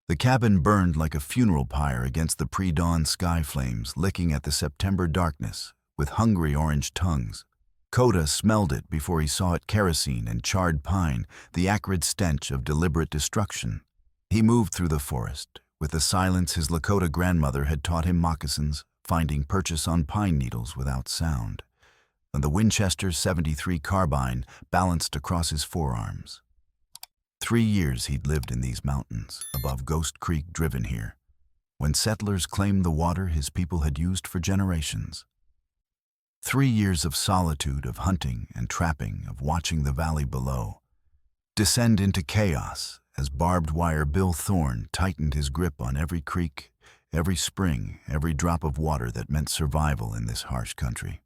The cabin burned like a funeral pyre against the pre-dawn sky flames, licking at the September darkness with hungry orange tongues. Kota smelled it before he saw it: kerosene and charred pine, the acrid stench of deliberate destruction. He moved through the forest, with the silence his Lakota grandmother had taught him moccasins, finding purchase on pine needles without sound, and the Winchester .73 carbine balanced across his forearms. 3 years he'd lived in these mountains, above Ghost Creek, driven here, when settlers claimed the water his people had used for generations. 3 years of solitude, of hunting and trapping, of watching the valley below descend into chaos as barbed wire Bill Thorne tightened his grip on every creek, every spring, every drop of water that meant survival in this harsh country.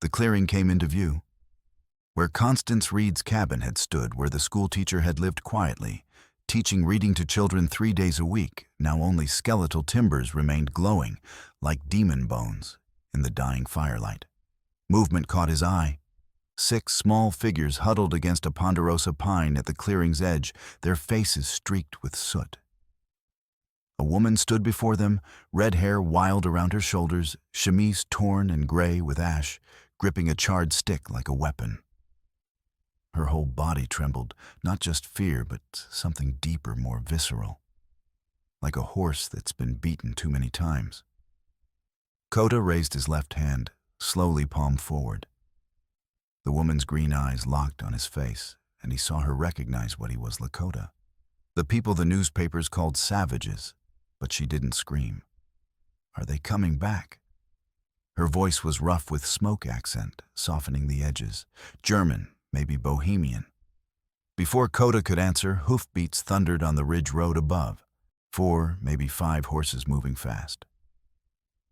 The clearing came into view. Where Constance Reed's cabin had stood, where the schoolteacher had lived quietly, teaching reading to children 3 days a week, now only skeletal timbers remained glowing, like demon bones, in the dying firelight. Movement caught his eye. 6 small figures huddled against a ponderosa pine at the clearing's edge, their faces streaked with soot. A woman stood before them, red hair wild around her shoulders, chemise torn and gray with ash, gripping a charred stick like a weapon. Her whole body trembled, not just fear, but something deeper, more visceral, like a horse that's been beaten too many times. Kota raised his left hand, slowly palm forward. The woman's green eyes locked on his face, and he saw her recognize what he was: Lakota. The people the newspapers called savages, but she didn't scream. Are they coming back? Her voice was rough with smoke accent, softening the edges. German, maybe Bohemian. Before Kota could answer, hoofbeats thundered on the ridge road above. 4, maybe 5 horses moving fast.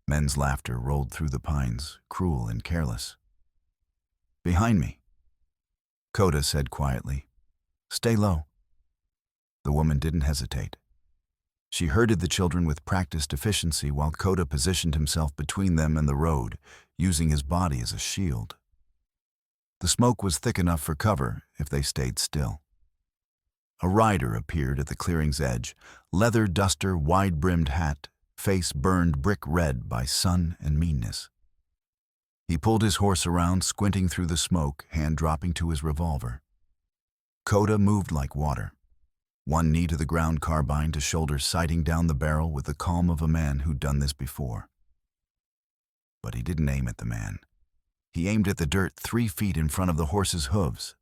Men's laughter rolled through the pines, cruel and careless. Behind me, Kota said quietly. Stay low. The woman didn't hesitate. She herded the children with practiced efficiency while Kota positioned himself between them and the road, using his body as a shield. The smoke was thick enough for cover if they stayed still. A rider appeared at the clearing's edge, leather duster, wide-brimmed hat, face burned brick red by sun and meanness. He pulled his horse around, squinting through the smoke, hand dropping to his revolver. Kota moved like water. One knee to the ground, carbine to shoulder, sighting down the barrel with the calm of a man who'd done this before. But he didn't aim at the man. He aimed at the dirt 3 feet in front of the horse's hooves.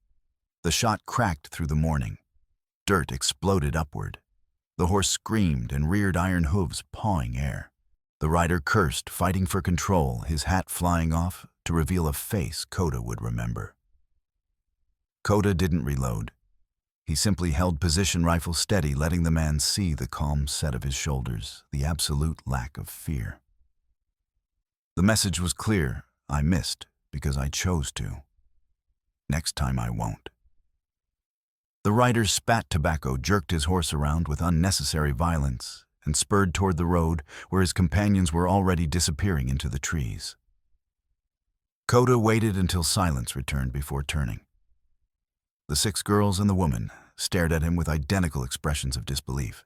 The shot cracked through the morning. Dirt exploded upward. The horse screamed and reared iron hooves, pawing air. The rider cursed, fighting for control, his hat flying off to reveal a face Kota would remember. Kota didn't reload. He simply held position, rifle steady, letting the man see the calm set of his shoulders, the absolute lack of fear. The message was clear. I missed because I chose to. Next time I won't. The rider spat tobacco, jerked his horse around with unnecessary violence, and spurred toward the road where his companions were already disappearing into the trees. Kota waited until silence returned before turning. The 6 girls and the woman stared at him with identical expressions of disbelief.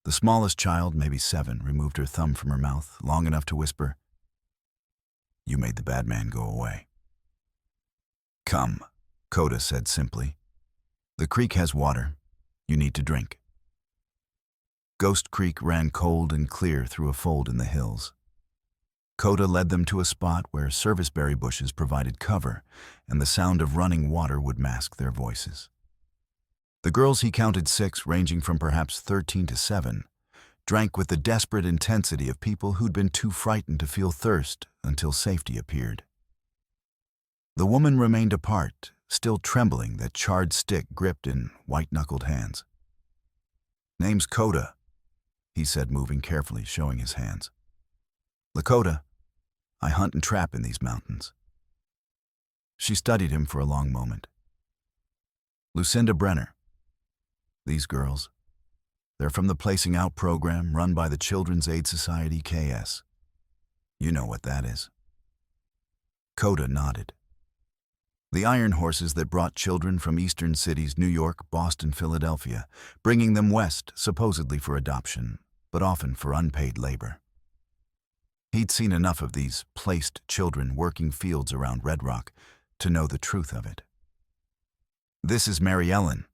The smallest child, maybe 7, removed her thumb from her mouth, long enough to whisper, "You made the bad man go away." "Come," Kota said simply. "The creek has water. You need to drink." Ghost Creek ran cold and clear through a fold in the hills. Kota led them to a spot where serviceberry bushes provided cover, and the sound of running water would mask their voices. The girls, he counted 6, ranging from perhaps 13 to 7, drank with the desperate intensity of people who'd been too frightened to feel thirst until safety appeared. The woman remained apart, still trembling, that charred stick gripped in white-knuckled hands. "Name's Kota," he said, moving carefully, showing his hands. "Lakota. I hunt and trap in these mountains." She studied him for a long moment. "Lucinda Brenner. These girls, they're from the Placing Out program run by the Children's Aid Society, KS. You know what that is." Kota nodded. The iron horses that brought children from eastern cities, New York, Boston, Philadelphia, bringing them west, supposedly for adoption, but often for unpaid labor. He'd seen enough of these placed children working fields around Red Rock to know the truth of it. "This is Mary Ellen,"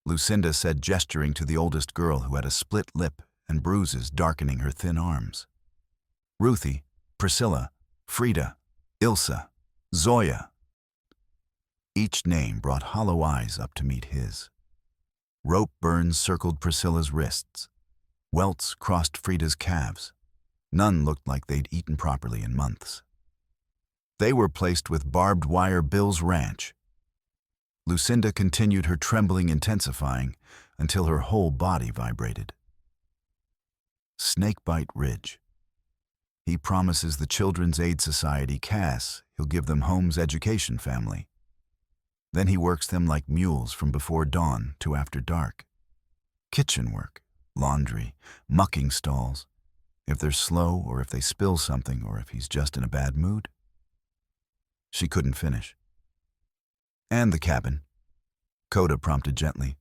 Lucinda said, gesturing to the oldest girl who had a split lip and bruises darkening her thin arms. "Ruthie, Priscilla, Frida, Ilsa, Zoya." Each name brought hollow eyes up to meet his. Rope burns circled Priscilla's wrists. Welts crossed Frida's calves. None looked like they'd eaten properly in months. They were placed with barbed wire Bill's ranch. Lucinda continued, her trembling intensifying until her whole body vibrated. "Snakebite Ridge. He promises the Children's Aid Society, CAS, he'll give them homes, education, family. Then he works them like mules from before dawn to after dark. Kitchen work, laundry, mucking stalls. If they're slow or if they spill something or if he's just in a bad mood." She couldn't finish. "And the cabin," Coda prompted gently.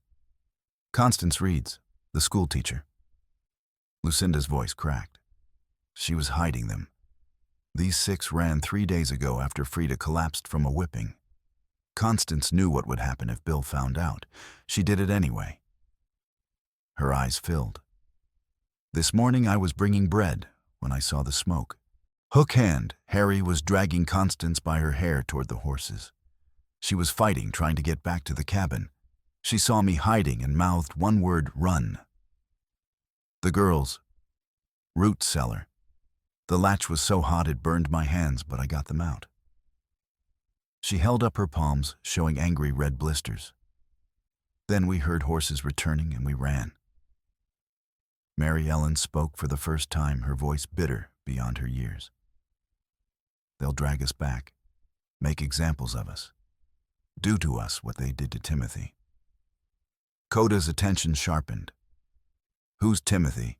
"Constance Reed's, the school teacher." Lucinda's voice cracked. She was hiding them. These 6 ran 3 days ago after Frida collapsed from a whipping. Constance knew what would happen if Bill found out. She did it anyway. Her eyes filled. "This morning I was bringing bread when I saw the smoke." Hook hand, Harry was dragging Constance by her hair toward the horses. She was fighting, trying to get back to the cabin. She saw me hiding and mouthed one word, "Run." "The girls." "Root cellar. The latch was so hot it burned my hands, but I got them out." She held up her palms, showing angry red blisters. "Then we heard horses returning and we ran." Mary Ellen spoke for the first time, her voice bitter beyond her years. "They'll drag us back, make examples of us, do to us what they did to Timothy." Coda's attention sharpened. "Who's Timothy?"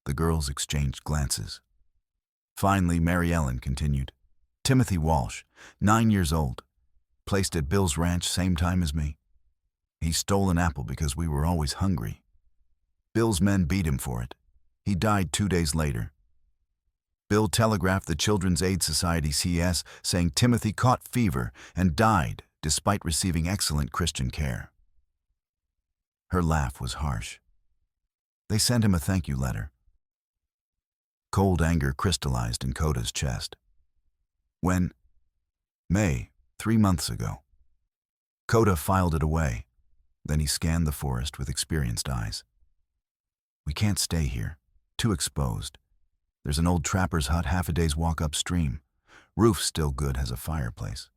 The girls exchanged glances. Finally, Mary Ellen continued. "Timothy Walsh, 9 years old, placed at Bill's ranch same time as me. He stole an apple because we were always hungry. Bill's men beat him for it. He died 2 days later. Bill telegraphed the Children's Aid Society, CS, saying Timothy caught fever and died despite receiving excellent Christian care." Her laugh was harsh. "They sent him a thank you letter." Cold anger crystallized in Coda's chest. "When?" "May, 3 months ago." Coda filed it away. Then he scanned the forest with experienced eyes. "We can't stay here. Too exposed. There's an old trapper's hut half a day's walk upstream. Roof's still good, has a fireplace.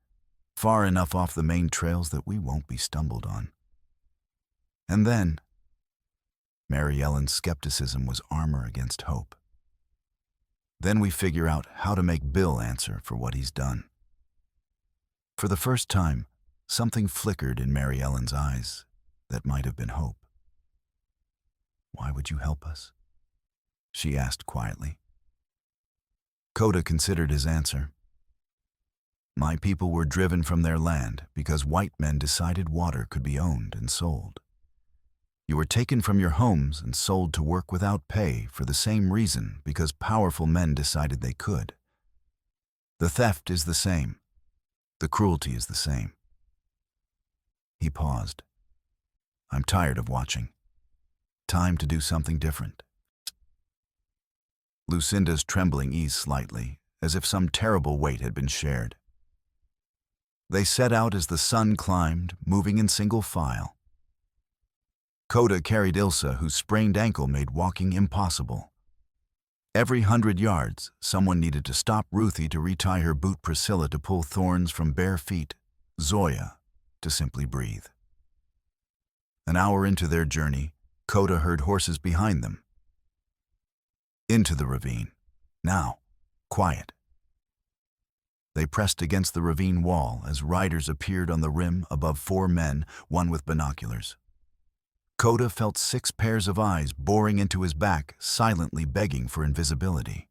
Far enough off the main trails that we won't be stumbled on. And then..." Mary Ellen's skepticism was armor against hope. "Then we figure out how to make Bill answer for what he's done." For the first time, something flickered in Mary Ellen's eyes that might have been hope. "Why would you help us?" she asked quietly. Coda considered his answer. "My people were driven from their land because white men decided water could be owned and sold. You were taken from your homes and sold to work without pay for the same reason, because powerful men decided they could. The theft is the same. The cruelty is the same." He paused. "I'm tired of watching. Time to do something different." Lucinda's trembling eased slightly, as if some terrible weight had been shared. They set out as the sun climbed, moving in single file. Coda carried Ilsa, whose sprained ankle made walking impossible. Every 100 yards, someone needed to stop Ruthie to retie her boot, Priscilla to pull thorns from bare feet, Zoya to simply breathe. An hour into their journey, Coda heard horses behind them. Into the ravine. Now, quiet. They pressed against the ravine wall as riders appeared on the rim above 4 men, one with binoculars. Coda felt 6 pairs of eyes boring into his back, silently begging for invisibility.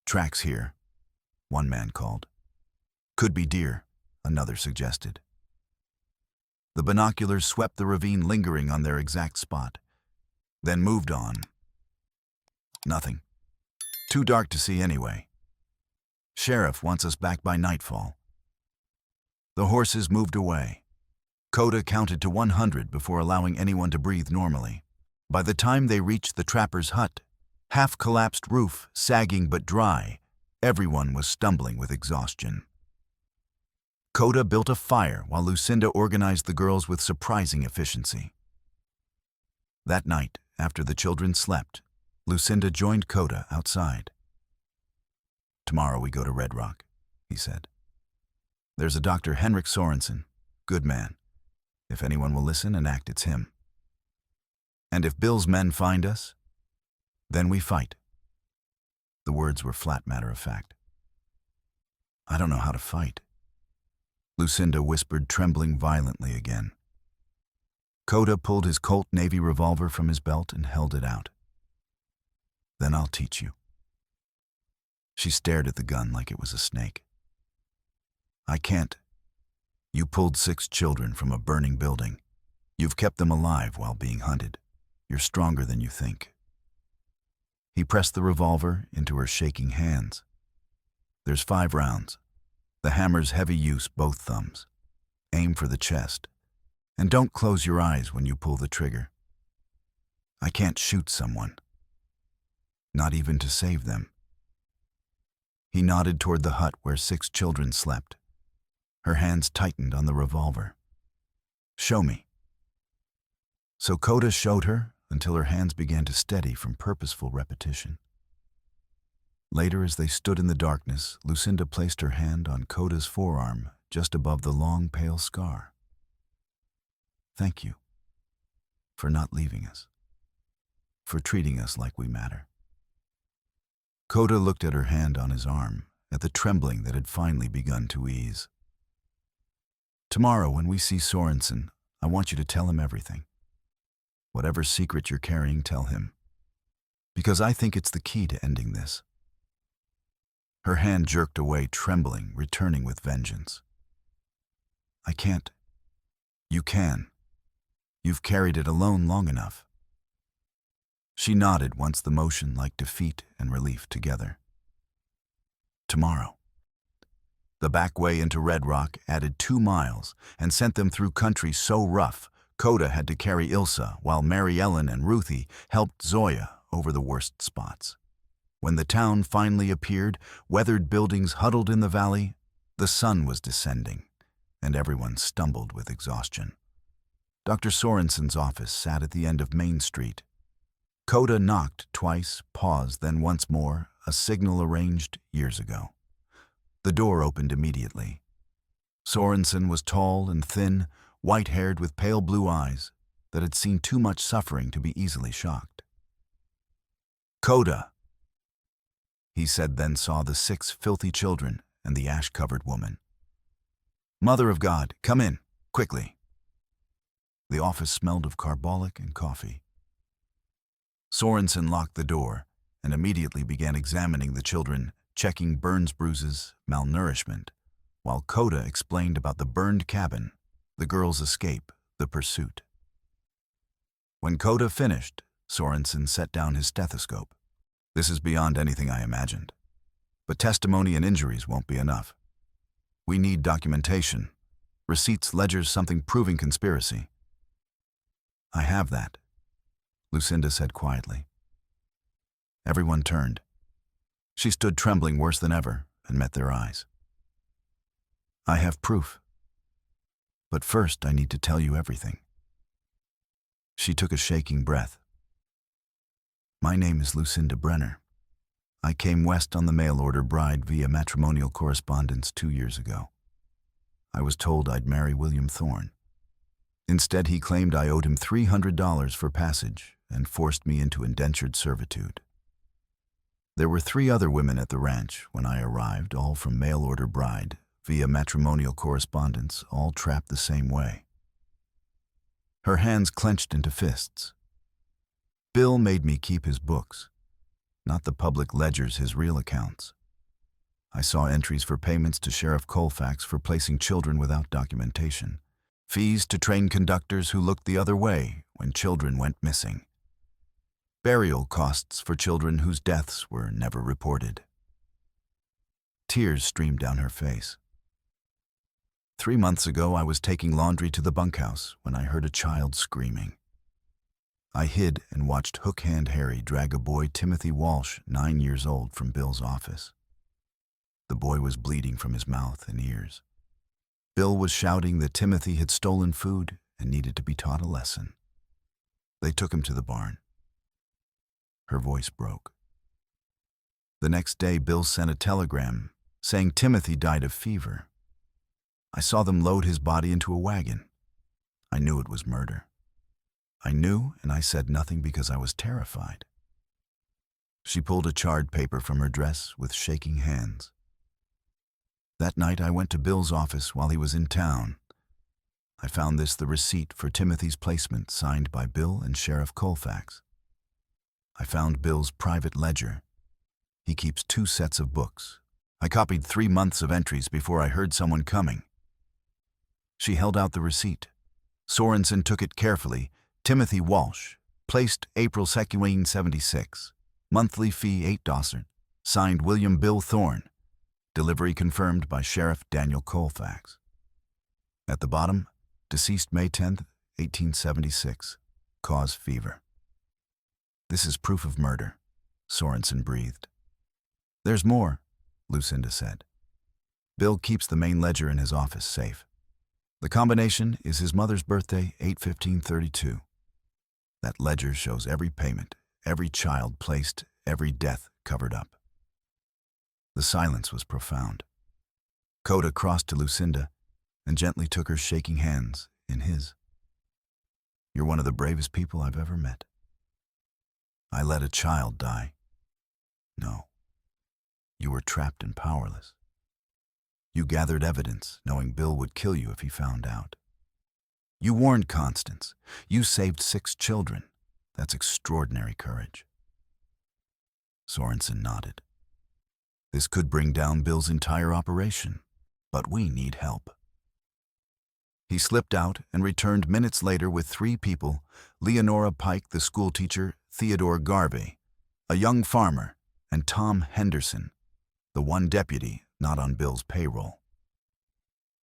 "Tracks here," one man called. Could be deer, another suggested. The binoculars swept the ravine, lingering on their exact spot, then moved on. Nothing. Too dark to see anyway. Sheriff wants us back by nightfall. The horses moved away. Coda counted to 100 before allowing anyone to breathe normally. By the time they reached the trapper's hut, half-collapsed roof, sagging but dry, everyone was stumbling with exhaustion. Coda built a fire while Lucinda organized the girls with surprising efficiency. That night, after the children slept, Lucinda joined Coda outside. "Tomorrow we go to Red Rock," he said. "There's a Dr. Henrik Sorensen, good man. If anyone will listen and act, it's him. And if Bill's men find us, then we fight." The words were flat matter-of-fact. "I don't know how to fight," Lucinda whispered, trembling violently again. Coda pulled his Colt Navy revolver from his belt and held it out. "Then I'll teach you." She stared at the gun like it was a snake. "I can't. You pulled 6 children from a burning building. You've kept them alive while being hunted. You're stronger than you think." He pressed the revolver into her shaking hands. "There's 5 rounds. The hammer's heavy use, both thumbs. Aim for the chest. And don't close your eyes when you pull the trigger. I can't shoot someone. Not even to save them." He nodded toward the hut where 6 children slept. Her hands tightened on the revolver. "Show me." So Coda showed her until her hands began to steady from purposeful repetition. Later, as they stood in the darkness, Lucinda placed her hand on Coda's forearm just above the long, pale scar. "Thank you for not leaving us, for treating us like we matter." Coda looked at her hand on his arm, at the trembling that had finally begun to ease. "Tomorrow, when we see Sorensen, I want you to tell him everything. Whatever secret you're carrying, tell him. Because I think it's the key to ending this." Her hand jerked away, trembling, returning with vengeance. "I can't." "You can. You've carried it alone long enough." She nodded once the motion like defeat and relief together. "Tomorrow." The back way into Red Rock added 2 miles and sent them through country so rough, Coda had to carry Ilsa while Mary Ellen and Ruthie helped Zoya over the worst spots. When the town finally appeared, weathered buildings huddled in the valley, the sun was descending, and everyone stumbled with exhaustion. Dr. Sorensen's office sat at the end of Main Street. Coda knocked twice, paused, then once more, a signal arranged years ago. The door opened immediately. Sorensen was tall and thin, white-haired with pale blue eyes that had seen too much suffering to be easily shocked. "Coda," he said, then saw the 6 filthy children and the ash-covered woman. "Mother of God, come in, quickly." The office smelled of carbolic and coffee. Sorensen locked the door and immediately began examining the children, checking burns, bruises, malnourishment, while Coda explained about the burned cabin, the girls' escape, the pursuit. When Coda finished, Sorensen set down his stethoscope. "This is beyond anything I imagined. But testimony and injuries won't be enough. We need documentation, receipts, ledgers, something proving conspiracy." "I have that," Lucinda said quietly. Everyone turned. She stood trembling worse than ever and met their eyes. "I have proof. But first I need to tell you everything." She took a shaking breath. "My name is Lucinda Brenner. I came west on the mail-order bride via matrimonial correspondence 2 years ago. I was told I'd marry William Thorne. Instead, he claimed I owed him $300 for passage and forced me into indentured servitude. There were 3 other women at the ranch when I arrived, all from mail-order bride via matrimonial correspondence, all trapped the same way." Her hands clenched into fists. "Bill made me keep his books, not the public ledgers, his real accounts. I saw entries for payments to Sheriff Colfax for placing children without documentation, fees to train conductors who looked the other way when children went missing, burial costs for children whose deaths were never reported. Tears streamed down her face. 3 months ago, I was taking laundry to the bunkhouse when I heard a child screaming. I hid and watched Hook Hand Harry drag a boy, Timothy Walsh, 9 years old, from Bill's office. The boy was bleeding from his mouth and ears. Bill was shouting that Timothy had stolen food and needed to be taught a lesson. They took him to the barn. Her voice broke. The next day, Bill sent a telegram saying Timothy died of fever. I saw them load his body into a wagon. I knew it was murder. I knew, and I said nothing because I was terrified. She pulled a charred paper from her dress with shaking hands. That night, I went to Bill's office while he was in town. I found the receipt for Timothy's placement signed by Bill and Sheriff Colfax. I found Bill's private ledger. He keeps 2 sets of books. I copied 3 months of entries before I heard someone coming. She held out the receipt. Sorensen took it carefully. Timothy Walsh, placed April 2nd, 1976. Monthly fee $8. Signed William Bill Thorne. Delivery confirmed by Sheriff Daniel Colfax. At the bottom, deceased May 10th, 1876. Cause fever. This is proof of murder, Sorensen breathed. There's more, Lucinda said. Bill keeps the main ledger in his office safe. The combination is his mother's birthday, 8/15/32. That ledger shows every payment, every child placed, every death covered up. The silence was profound. Coda crossed to Lucinda and gently took her shaking hands in his. You're one of the bravest people I've ever met. I let a child die. No. You were trapped and powerless. You gathered evidence, knowing Bill would kill you if he found out. You warned Constance. You saved 6 children. That's extraordinary courage. Sorensen nodded. This could bring down Bill's entire operation, but we need help. He slipped out and returned minutes later with 3 people: Leonora Pike, the schoolteacher, Theodore Garvey, a young farmer, and Tom Henderson, the one deputy not on Bill's payroll.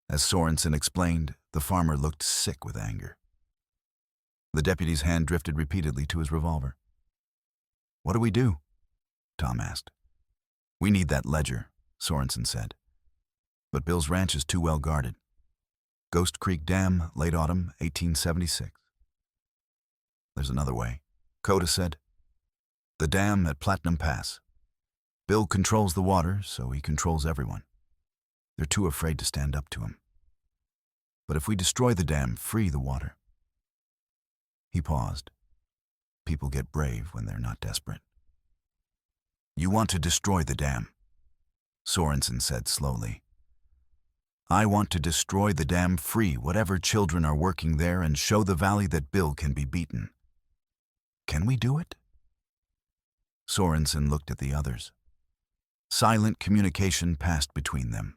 As Sorensen explained, the farmer looked sick with anger. The deputy's hand drifted repeatedly to his revolver. What do we do? Tom asked. We need that ledger, Sorensen said. But Bill's ranch is too well guarded. Ghost Creek Dam, late autumn, 1876. There's another way, Coda said. The dam at Platinum Pass. Bill controls the water, so he controls everyone. They're too afraid to stand up to him. But if we destroy the dam, free the water. He paused. People get brave when they're not desperate. You want to destroy the dam, Sorensen said slowly. I want to destroy the dam, free whatever children are working there, and show the valley that Bill can be beaten. Can we do it? Sorensen looked at the others. Silent communication passed between them.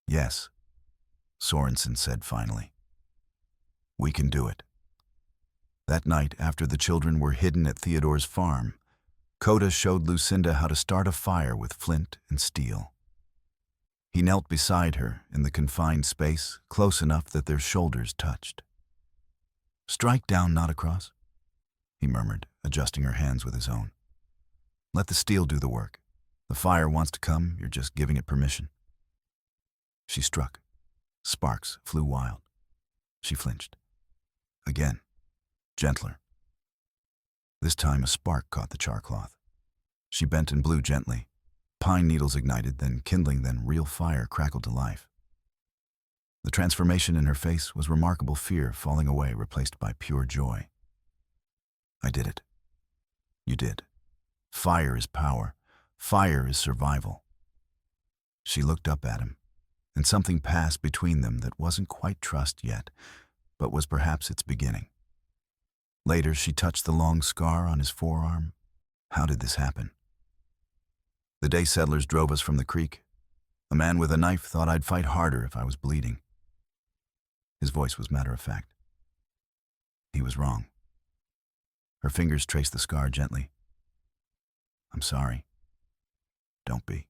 Yes, Sorensen said finally. We can do it. That night, after the children were hidden at Theodore's farm, Coda showed Lucinda how to start a fire with flint and steel. He knelt beside her in the confined space, close enough that their shoulders touched. Strike down, not across, he murmured, adjusting her hands with his own. Let the steel do the work. The fire wants to come, you're just giving it permission. She struck. Sparks flew wild. She flinched. Again, gentler. This time a spark caught the charcloth. She bent and blew gently. Pine needles ignited, then kindling, then real fire crackled to life. The transformation in her face was remarkable fear falling away, replaced by pure joy. I did it. You did. Fire is power. Fire is survival. She looked up at him, and something passed between them that wasn't quite trust yet, but was perhaps its beginning. Later, she touched the long scar on his forearm. How did this happen? The day settlers drove us from the creek. The man with a knife thought I'd fight harder if I was bleeding. His voice was matter-of-fact. He was wrong. Her fingers traced the scar gently. I'm sorry. Don't be.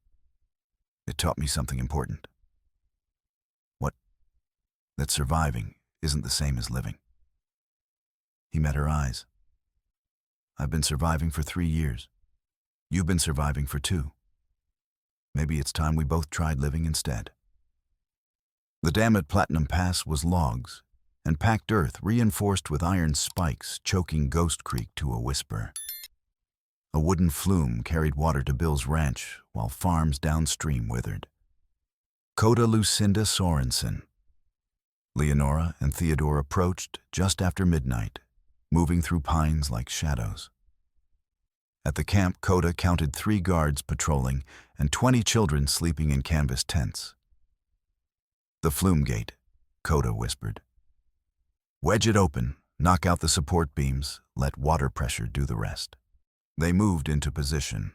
It taught me something important. What? That surviving isn't the same as living. He met her eyes. I've been surviving for 3 years. You've been surviving for 2. Maybe it's time we both tried living instead. The dam at Platinum Pass was logs and packed earth reinforced with iron spikes choking Ghost Creek to a whisper. A wooden flume carried water to Bill's ranch while farms downstream withered. Coda Lucinda Sorensen. Leonora and Theodore approached just after midnight, moving through pines like shadows. At the camp, Coda counted 3 guards patrolling and 20 children sleeping in canvas tents. The flume gate, Coda whispered. Wedge it open, knock out the support beams, let water pressure do the rest. They moved into position.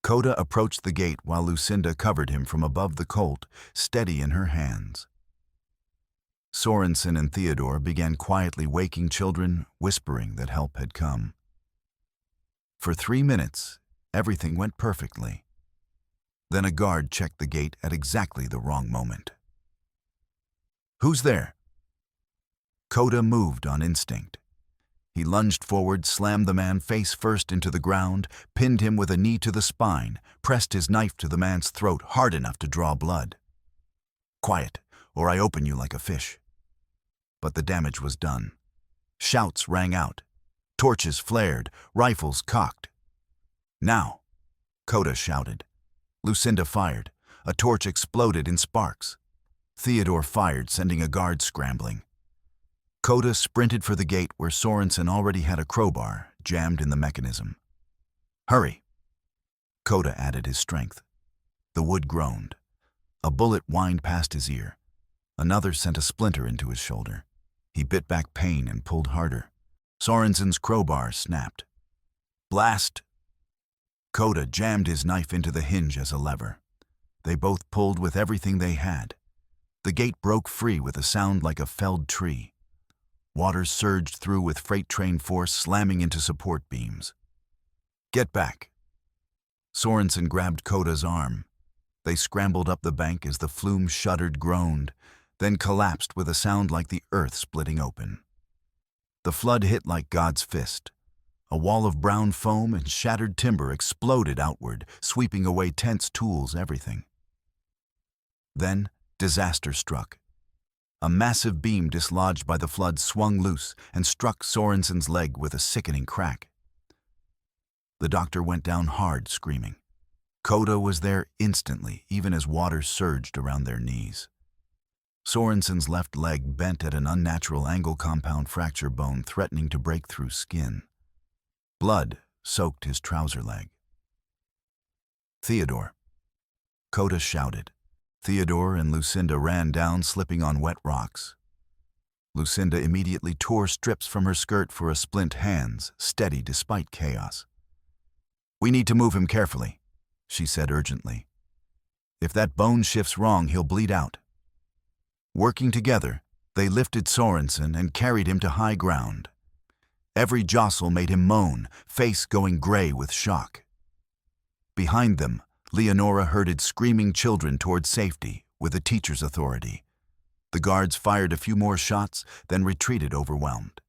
Coda approached the gate while Lucinda covered him from above the colt, steady in her hands. Sorensen and Theodore began quietly waking children, whispering that help had come. For 3 minutes, everything went perfectly. Then a guard checked the gate at exactly the wrong moment. Who's there? Coda moved on instinct. He lunged forward, slammed the man face first into the ground, pinned him with a knee to the spine, pressed his knife to the man's throat hard enough to draw blood. Quiet, or I open you like a fish. But the damage was done. Shouts rang out. Torches flared, rifles cocked. Now, Coda shouted. Lucinda fired. A torch exploded in sparks. Theodore fired, sending a guard scrambling. Coda sprinted for the gate where Sorensen already had a crowbar jammed in the mechanism. Hurry! Coda added his strength. The wood groaned. A bullet whined past his ear. Another sent a splinter into his shoulder. He bit back pain and pulled harder. Sorensen's crowbar snapped. Blast! Coda jammed his knife into the hinge as a lever. They both pulled with everything they had. The gate broke free with a sound like a felled tree. Water surged through with freight train force, slamming into support beams. Get back! Sorensen grabbed Coda's arm. They scrambled up the bank as the flume shuddered, groaned, then collapsed with a sound like the earth splitting open. The flood hit like God's fist. A wall of brown foam and shattered timber exploded outward, sweeping away tents, tools, everything. Then disaster struck. A massive beam dislodged by the flood swung loose and struck Sorensen's leg with a sickening crack. The doctor went down hard, screaming. Coda was there instantly, even as water surged around their knees. Sorensen's left leg bent at an unnatural angle, compound fracture bone threatening to break through skin. Blood soaked his trouser leg. Theodore! Coda shouted. Theodore and Lucinda ran down, slipping on wet rocks. Lucinda immediately tore strips from her skirt for a splint, hands steady despite chaos. We need to move him carefully, she said urgently. If that bone shifts wrong, he'll bleed out. Working together, they lifted Sorensen and carried him to high ground. Every jostle made him moan, face going gray with shock. Behind them, Leonora herded screaming children toward safety with a teacher's authority. The guards fired a few more shots, then retreated overwhelmed.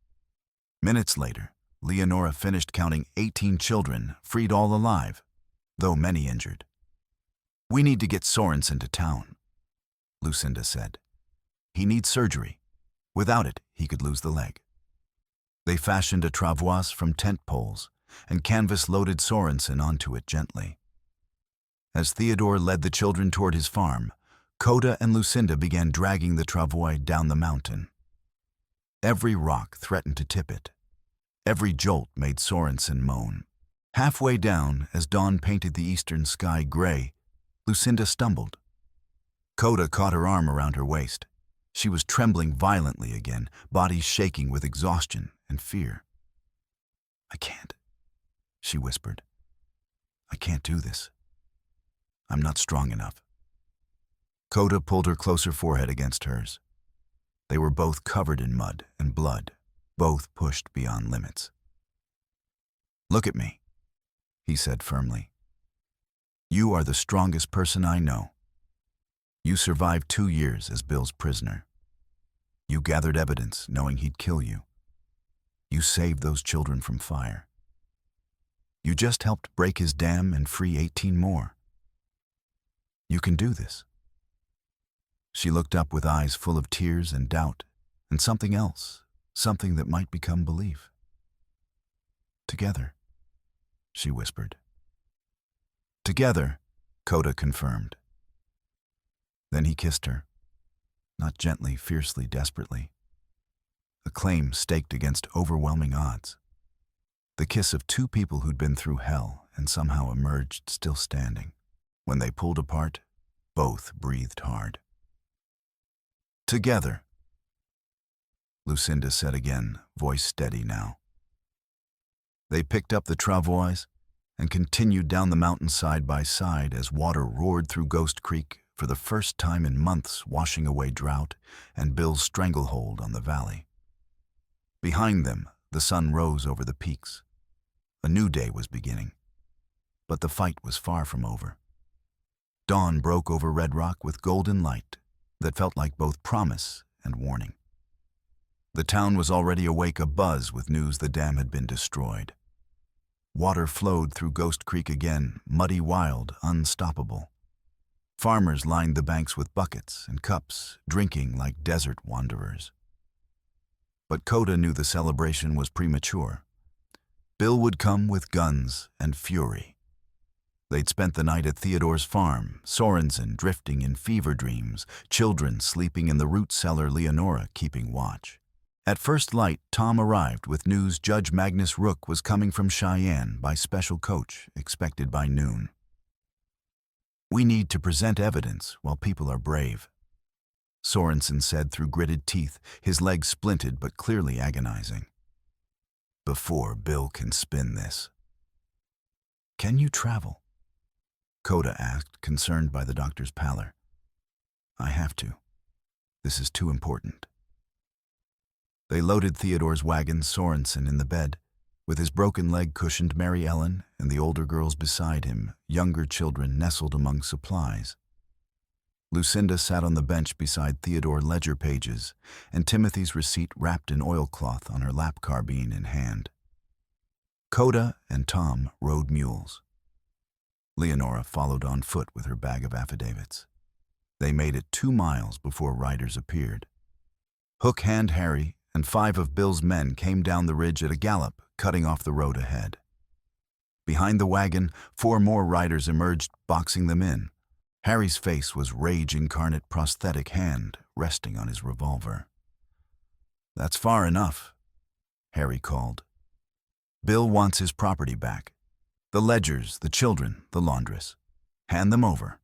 Minutes later, Leonora finished counting 18 children, freed all alive, though many injured. We need to get Sorensen to town, Lucinda said. He needs surgery. Without it, he could lose the leg. They fashioned a travois from tent poles and canvas-loaded Sorensen onto it gently. As Theodore led the children toward his farm, Coda and Lucinda began dragging the travois down the mountain. Every rock threatened to tip it. Every jolt made Sorensen moan. Halfway down, as dawn painted the eastern sky gray, Lucinda stumbled. Coda caught her arm around her waist. She was trembling violently again, body shaking with exhaustion and fear. I can't, she whispered. I can't do this. I'm not strong enough. Coda pulled her closer forehead against hers. They were both covered in mud and blood, both pushed beyond limits. "Look at me," he said firmly. "You are the strongest person I know. You survived 2 years as Bill's prisoner. You gathered evidence knowing he'd kill you. You saved those children from fire. You just helped break his dam and free 18 more. You can do this." She looked up with eyes full of tears and doubt, and something else, something that might become belief. "Together," she whispered. "Together," Coda confirmed. Then he kissed her, not gently, fiercely, desperately. A claim staked against overwhelming odds. The kiss of 2 people who'd been through hell and somehow emerged still standing. When they pulled apart, both breathed hard. "Together," Lucinda said again, voice steady now. They picked up the travois and continued down the mountain side by side as water roared through Ghost Creek for the first time in months, washing away drought and Bill's stranglehold on the valley. Behind them, the sun rose over the peaks. A new day was beginning, but the fight was far from over. Dawn broke over Red Rock with golden light that felt like both promise and warning. The town was already awake, abuzz with news the dam had been destroyed. Water flowed through Ghost Creek again, muddy, wild, unstoppable. Farmers lined the banks with buckets and cups, drinking like desert wanderers. But Coda knew the celebration was premature. Bill would come with guns and fury. They'd spent the night at Theodore's farm, Sorensen drifting in fever dreams, children sleeping in the root cellar, Leonora keeping watch. At first light, Tom arrived with news Judge Magnus Rook was coming from Cheyenne by special coach, expected by noon. "We need to present evidence while people are brave," Sorensen said through gritted teeth, his legs splinted but clearly agonizing. "Before Bill can spin this." "Can you travel?" Coda asked, concerned by the doctor's pallor. "I have to. This is too important." They loaded Theodore's wagon, Sorensen in the bed, with his broken leg cushioned Mary Ellen and the older girls beside him, younger children nestled among supplies. Lucinda sat on the bench beside Theodore ledger pages and Timothy's receipt wrapped in oilcloth on her lap, carbine in hand. Coda and Tom rode mules. Leonora followed on foot with her bag of affidavits. They made it 2 miles before riders appeared. Hook Hand Harry and 5 of Bill's men came down the ridge at a gallop, cutting off the road ahead. Behind the wagon, 4 more riders emerged, boxing them in. Harry's face was rage incarnate, prosthetic hand resting on his revolver. "That's far enough," Harry called. "Bill wants his property back. The ledgers, the children, the laundress. Hand them over."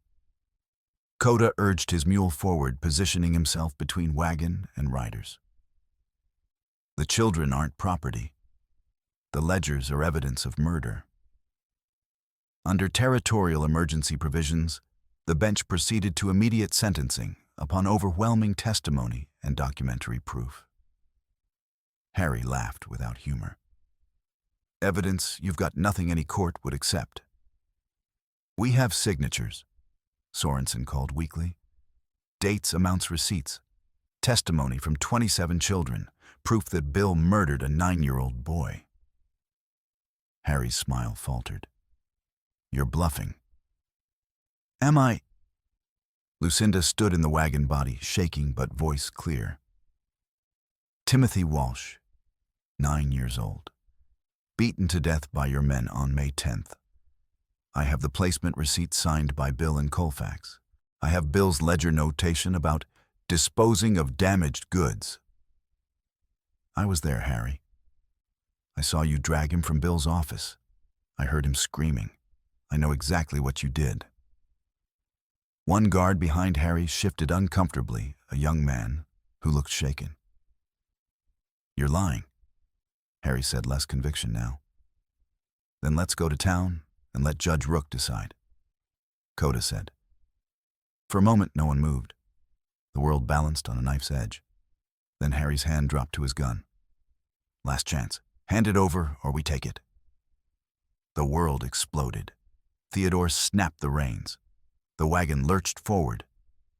Coda urged his mule forward, positioning himself between wagon and riders. "The children aren't property. The ledgers are evidence of murder." Under territorial emergency provisions, the bench proceeded to immediate sentencing upon overwhelming testimony and documentary proof. Harry laughed without humor. "Evidence you've got nothing any court would accept." "We have signatures," Sorensen called weakly. "Dates, amounts, receipts. Testimony from 27 children. Proof that Bill murdered a 9-year-old boy." Harry's smile faltered. "You're bluffing." "Am I?" Lucinda stood in the wagon body, shaking but voice clear. "Timothy Walsh, 9 years old. Beaten to death by your men on May 10th. I have the placement receipt signed by Bill and Colfax. I have Bill's ledger notation about disposing of damaged goods." "I was there, Harry. I saw you drag him from Bill's office. I heard him screaming. I know exactly what you did." One guard behind Harry shifted uncomfortably, a young man who looked shaken. "You're lying," Harry said, less conviction now. "Then let's go to town and let Judge Rook decide," Coda said. For a moment, no one moved. The world balanced on a knife's edge. Then Harry's hand dropped to his gun. Last chance. Hand it over, or we take it. The world exploded. Theodore snapped the reins. The wagon lurched forward.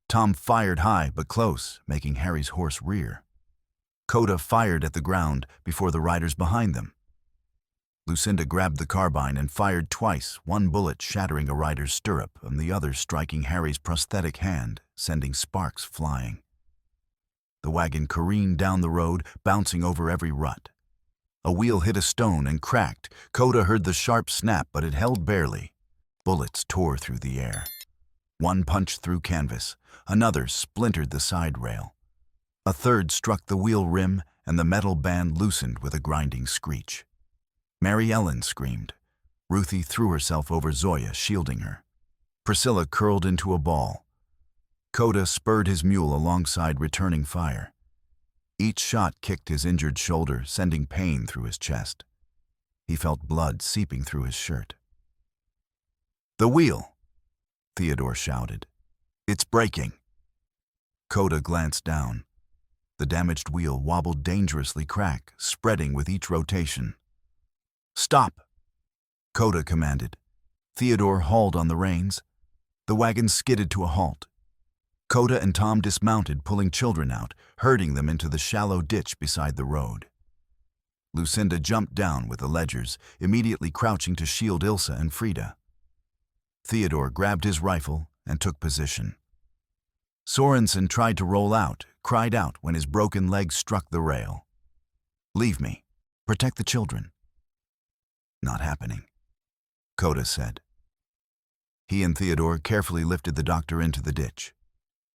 Tom fired high but close, making Harry's horse rear. Coda fired at the ground before the riders behind them. Lucinda grabbed the carbine and fired twice, one bullet shattering a rider's stirrup and the other striking Harry's prosthetic hand, sending sparks flying. The wagon careened down the road, bouncing over every rut. A wheel hit a stone and cracked. Coda heard the sharp snap, but it held barely. Bullets tore through the air. One punched through canvas. Another splintered the side rail. A third struck the wheel rim, and the metal band loosened with a grinding screech. Mary Ellen screamed. Ruthie threw herself over Zoya, shielding her. Priscilla curled into a ball. Coda spurred his mule alongside, returning fire. Each shot kicked his injured shoulder, sending pain through his chest. He felt blood seeping through his shirt. "The wheel!" Theodore shouted. "It's breaking." Coda glanced down. The damaged wheel wobbled dangerously, crack, spreading with each rotation. "Stop!" Coda commanded. Theodore hauled on the reins. The wagon skidded to a halt. Coda and Tom dismounted, pulling children out, herding them into the shallow ditch beside the road. Lucinda jumped down with the ledgers, immediately crouching to shield Ilsa and Frida. Theodore grabbed his rifle and took position. Sorensen tried to roll out, cried out when his broken leg struck the rail. "Leave me. Protect the children." "Not happening," Coda said. He and Theodore carefully lifted the doctor into the ditch.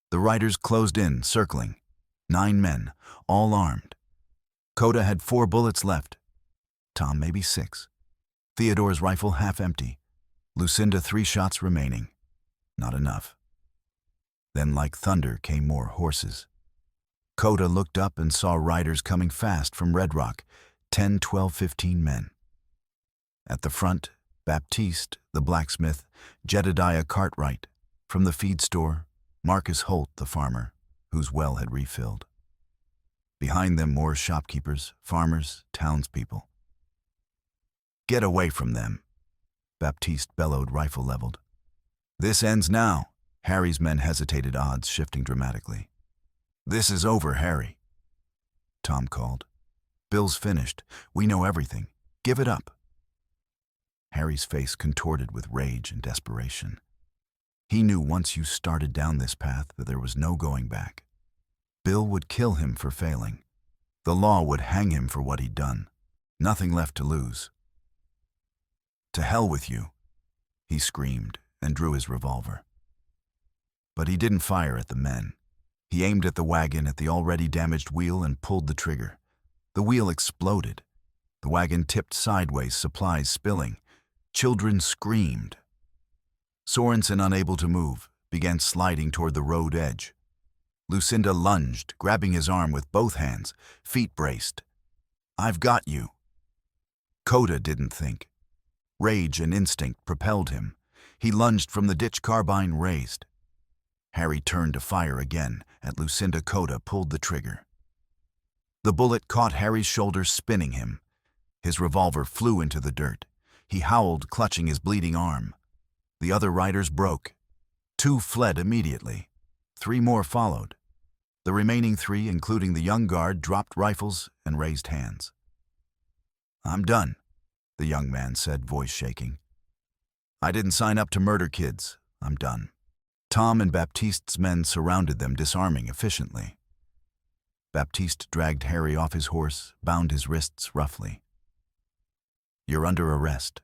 The riders closed in, circling. 9 men, all armed. Coda had 4 bullets left. Tom maybe 6. Theodore's rifle half empty. Lucinda 3 shots remaining. Not enough. Then like thunder came more horses. Coda looked up and saw riders coming fast from Red Rock, 10, 12, 15 men. At the front, Baptiste, the blacksmith, Jedediah Cartwright. From the feed store, Marcus Holt, the farmer, whose well had refilled. Behind them, more shopkeepers, farmers, townspeople. "Get away from them," Baptiste bellowed, rifle leveled. "This ends now." Harry's men hesitated, odds shifting dramatically. "This is over, Harry," Tom called. "Bill's finished. We know everything. Give it up." Harry's face contorted with rage and desperation. He knew once you started down this path that there was no going back. Bill would kill him for failing. The law would hang him for what he'd done. Nothing left to lose. "To hell with you," he screamed and drew his revolver. But he didn't fire at the men. He aimed at the wagon, at the already damaged wheel, and pulled the trigger. The wheel exploded. The wagon tipped sideways, supplies spilling. Children screamed. Sorensen, unable to move, began sliding toward the road edge. Lucinda lunged, grabbing his arm with both hands, feet braced. "I've got you." Coda didn't think. Rage and instinct propelled him. He lunged from the ditch, carbine raised. Harry turned to fire again. At Lucinda, Coda pulled the trigger. The bullet caught Harry's shoulder, spinning him. His revolver flew into the dirt. He howled, clutching his bleeding arm. The other riders broke. 2 fled immediately. 3 more followed. The remaining 3, including the young guard, dropped rifles and raised hands. "I'm done," the young man said, voice shaking. "I didn't sign up to murder kids. I'm done." Tom and Baptiste's men surrounded them, disarming efficiently. Baptiste dragged Harry off his horse, bound his wrists roughly. "You're under arrest,"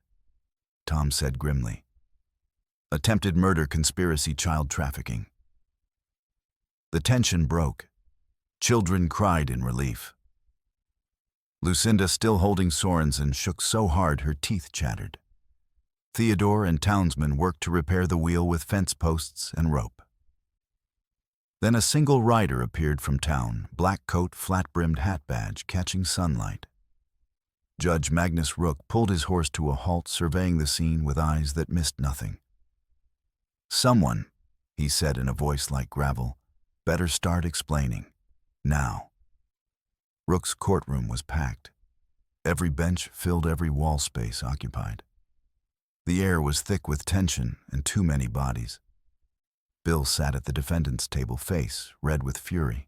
Tom said grimly. "Attempted murder, conspiracy, child trafficking." The tension broke. Children cried in relief. Lucinda, still holding Sorensen, shook so hard her teeth chattered. Theodore and townsmen worked to repair the wheel with fence posts and rope. Then a single rider appeared from town, black coat, flat-brimmed hat badge, catching sunlight. Judge Magnus Rook pulled his horse to a halt, surveying the scene with eyes that missed nothing. "Someone," he said in a voice like gravel. Better start explaining. Now. Rook's courtroom was packed. Every bench filled every wall space occupied. The air was thick with tension and too many bodies. Bill sat at the defendant's table, face red with fury.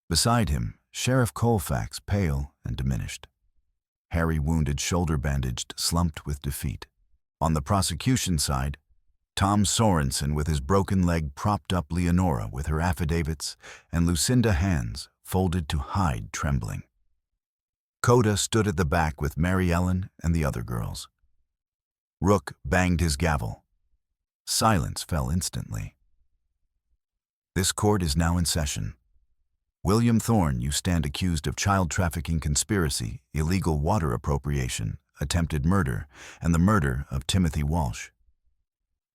Beside him, Sheriff Colfax, pale and diminished. Harry, wounded, shoulder bandaged, slumped with defeat. On the prosecution side, Tom Sorensen with his broken leg propped up Leonora with her affidavits and Lucinda, hands folded to hide trembling. Coda stood at the back with Mary Ellen and the other girls. Rook banged his gavel. Silence fell instantly. This court is now in session. William Thorne, you stand accused of child trafficking conspiracy, illegal water appropriation, attempted murder, and the murder of Timothy Walsh.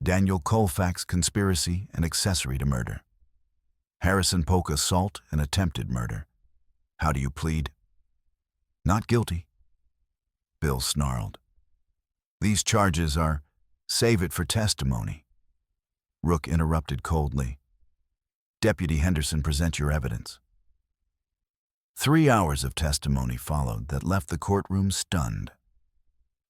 Daniel Colfax, conspiracy and accessory to murder. Harrison Polk, assault and attempted murder. How do you plead? Not guilty. Bill snarled. These charges are, save it for testimony. Rook interrupted coldly. Deputy Henderson, present your evidence. 3 hours of testimony followed that left the courtroom stunned.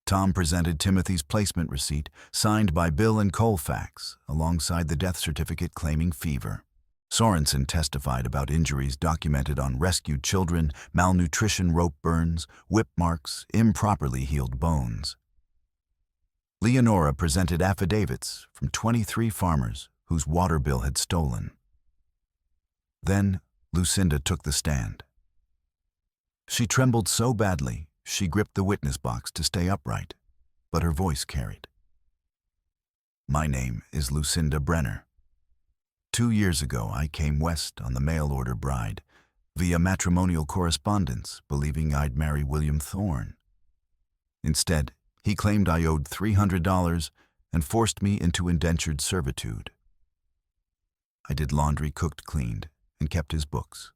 Tom presented Timothy's placement receipt, signed by Bill and Colfax, alongside the death certificate claiming fever. Sorensen testified about injuries documented on rescued children, malnutrition, rope burns, whip marks, improperly healed bones. Leonora presented affidavits from 23 farmers whose water bill had stolen. Then Lucinda took the stand. She trembled so badly, she gripped the witness box to stay upright, but her voice carried. My name is Lucinda Brenner. 2 years ago, I came west on the mail-order bride, via matrimonial correspondence, believing I'd marry William Thorne. Instead, he claimed I owed $300 and forced me into indentured servitude. I did laundry, cooked, cleaned, and kept his books.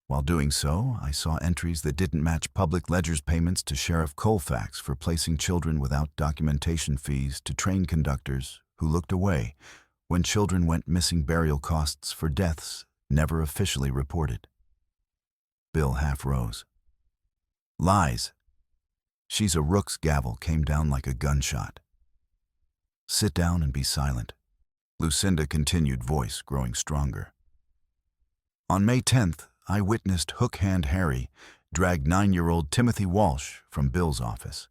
While doing so, I saw entries that didn't match public ledger's payments to Sheriff Colfax for placing children without documentation fees to train conductors who looked away when children went missing, burial costs for deaths never officially reported. Bill half rose. Lies. She's a Rook's gavel came down like a gunshot. Sit down and be silent. Lucinda continued, voice growing stronger. On May 10th, I witnessed Hook Hand Harry drag 9-year-old Timothy Walsh from Bill's office.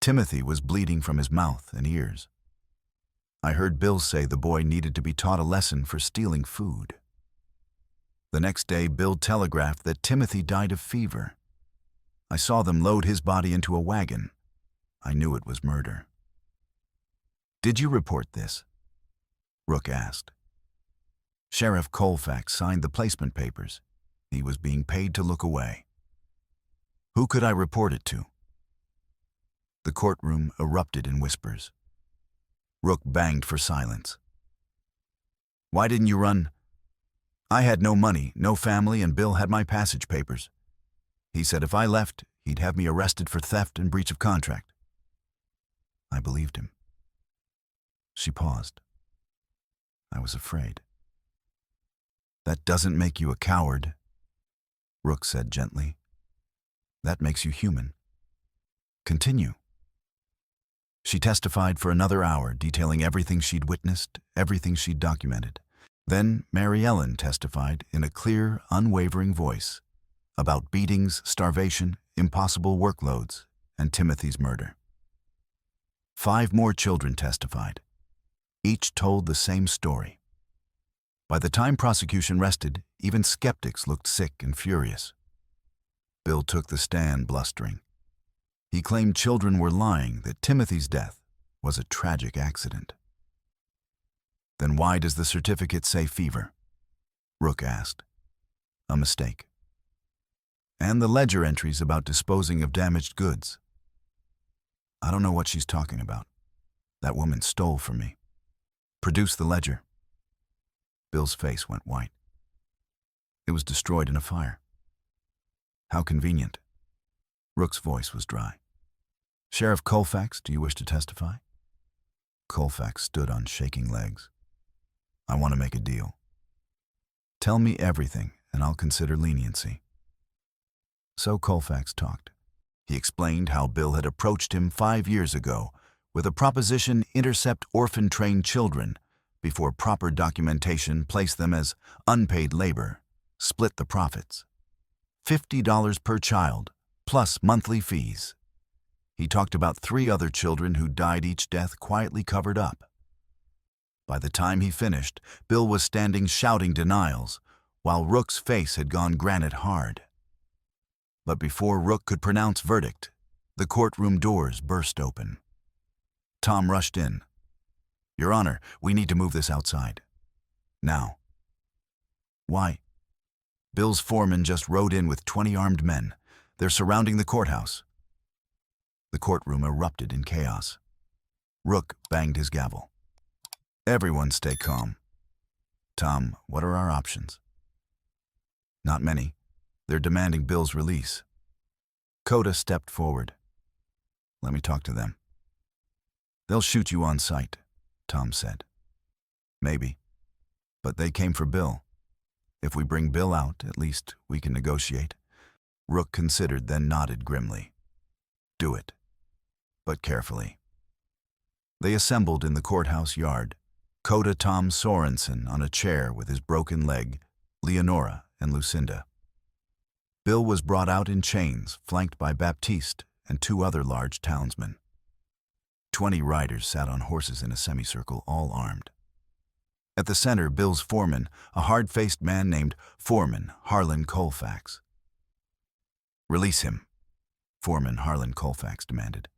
Timothy was bleeding from his mouth and ears. I heard Bill say the boy needed to be taught a lesson for stealing food. The next day, Bill telegraphed that Timothy died of fever. I saw them load his body into a wagon. I knew it was murder. Did you report this? Rook asked. Sheriff Colfax signed the placement papers. He was being paid to look away. Who could I report it to? The courtroom erupted in whispers. Rook banged for silence. Why didn't you run? I had no money, no family, and Bill had my passage papers. He said if I left, he'd have me arrested for theft and breach of contract. I believed him. She paused. I was afraid. That doesn't make you a coward, Rook said gently. That makes you human. Continue. She testified for another hour, detailing everything she'd witnessed, everything she'd documented. Then Mary Ellen testified in a clear, unwavering voice about beatings, starvation, impossible workloads, and Timothy's murder. 5 more children testified. Each told the same story. By the time prosecution rested, even skeptics looked sick and furious. Bill took the stand, blustering. He claimed children were lying, that Timothy's death was a tragic accident. Then why does the certificate say fever? Rook asked. A mistake. And the ledger entries about disposing of damaged goods. I don't know what she's talking about. That woman stole from me. Produce the ledger. Bill's face went white. It was destroyed in a fire. How convenient. Rook's voice was dry. Sheriff Colfax, do you wish to testify? Colfax stood on shaking legs. I want to make a deal. Tell me everything, and I'll consider leniency. So Colfax talked. He explained how Bill had approached him 5 years ago with a proposition: intercept orphan-trained children before proper documentation, place them as unpaid labor, split the profits. $50 per child, plus monthly fees. He talked about 3 other children who died, each death quietly covered up. By the time he finished, Bill was standing shouting denials, while Rook's face had gone granite hard. But before Rook could pronounce verdict, the courtroom doors burst open. Tom rushed in. Your Honor, we need to move this outside. Now. Why? Bill's foreman just rode in with 20 armed men. They're surrounding the courthouse. The courtroom erupted in chaos. Rook banged his gavel. Everyone stay calm. Tom, what are our options? Not many. They're demanding Bill's release. Coda stepped forward. Let me talk to them. They'll shoot you on sight, Tom said. Maybe. But they came for Bill. If we bring Bill out, at least we can negotiate. Rook considered, then nodded grimly. Do it. But carefully. They assembled in the courthouse yard. Coda, Tom, Sorensen on a chair with his broken leg, Leonora and Lucinda. Bill was brought out in chains, flanked by Baptiste and 2 other large townsmen. 20 riders sat on horses in a semicircle, all armed. At the center, Bill's foreman, a hard-faced man named Foreman Harlan Colfax. Release him, Foreman Harlan Colfax demanded.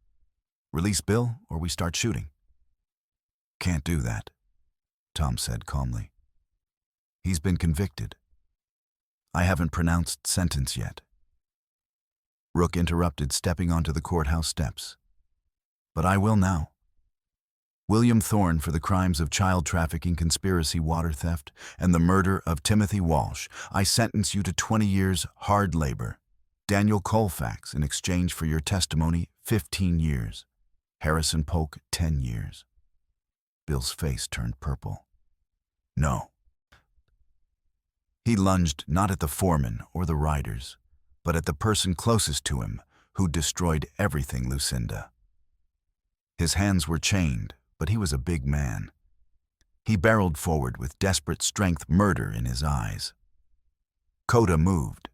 Release Bill, or we start shooting. Can't do that, Tom said calmly. He's been convicted. I haven't pronounced sentence yet. Rook interrupted, stepping onto the courthouse steps. But I will now. William Thorne for the crimes of child trafficking, conspiracy, water theft, and the murder of Timothy Walsh. I sentence you to 20 years hard labor. Daniel Colfax, in exchange for your testimony, 15 years. Harrison Polk, 10 years. Bill's face turned purple. No. He lunged not at the foreman or the riders, but at the person closest to him, who destroyed everything, Lucinda. His hands were chained, but he was a big man. He barreled forward with desperate strength, murder in his eyes. Coda moved.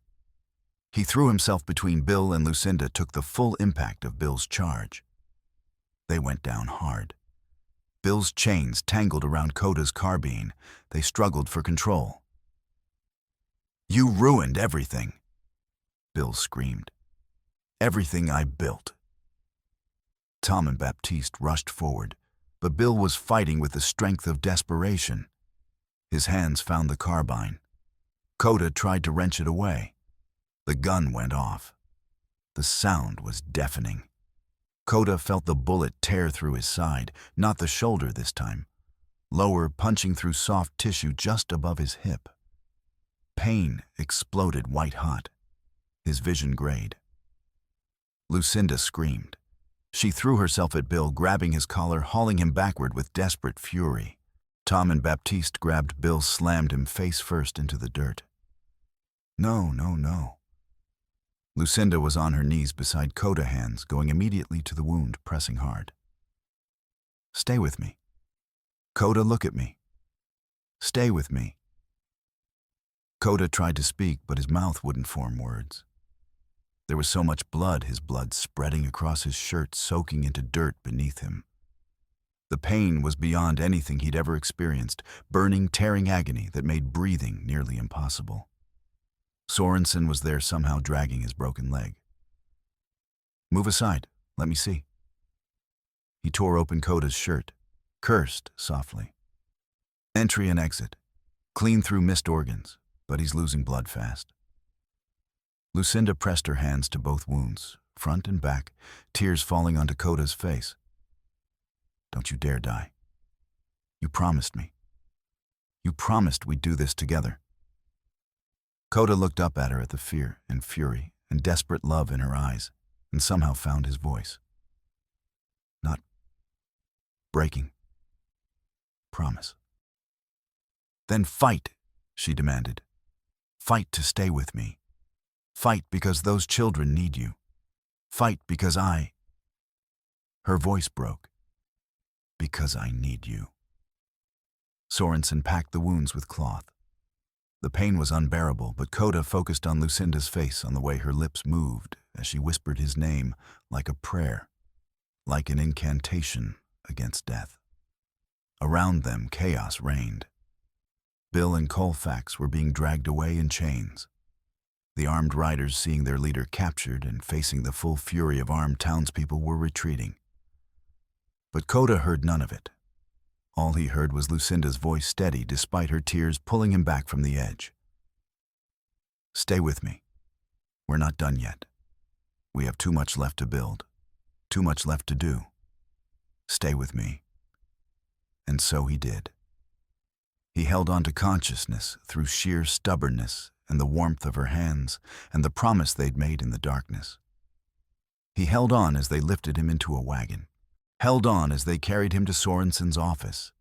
He threw himself between Bill and Lucinda, took the full impact of Bill's charge. They went down hard. Bill's chains tangled around Coda's carbine. They struggled for control. You ruined everything, Bill screamed. Everything I built. Tom and Baptiste rushed forward, but Bill was fighting with the strength of desperation. His hands found the carbine. Coda tried to wrench it away. The gun went off. The sound was deafening. Coda felt the bullet tear through his side, not the shoulder this time. Lower, punching through soft tissue just above his hip. Pain exploded white-hot. His vision grayed. Lucinda screamed. She threw herself at Bill, grabbing his collar, hauling him backward with desperate fury. Tom and Baptiste grabbed Bill, slammed him face first into the dirt. No, no, no. Lucinda was on her knees beside Coda, hands going immediately to the wound, pressing hard. Stay with me. Coda, look at me. Stay with me. Coda tried to speak, but his mouth wouldn't form words. There was so much blood, his blood spreading across his shirt, soaking into dirt beneath him. The pain was beyond anything he'd ever experienced, burning, tearing agony that made breathing nearly impossible. Sorensen was there, somehow dragging his broken leg. Move aside, let me see. He tore open Coda's shirt, cursed softly. Entry and exit, clean through missed organs, but he's losing blood fast. Lucinda pressed her hands to both wounds, front and back, tears falling onto Coda's face. Don't you dare die. You promised me. You promised we'd do this together. Coda looked up at her at the fear and fury and desperate love in her eyes, and somehow found his voice. Not breaking. promise. Then fight, she demanded. Fight to stay with me. Fight because those children need you. Fight because I... Her voice broke. Because I need you. Sorensen packed the wounds with cloth. The pain was unbearable, but Coda focused on Lucinda's face, on the way her lips moved as she whispered his name like a prayer, like an incantation against death. Around them, chaos reigned. Bill and Colfax were being dragged away in chains. The armed riders, seeing their leader captured and facing the full fury of armed townspeople, were retreating. But Coda heard none of it. All he heard was Lucinda's voice, steady despite her tears, pulling him back from the edge. Stay with me. We're not done yet. We have too much left to build, too much left to do. Stay with me. And so he did. He held on to consciousness through sheer stubbornness and the warmth of her hands and the promise they'd made in the darkness. He held on as they lifted him into a wagon. Held on as they carried him to Sorensen's office.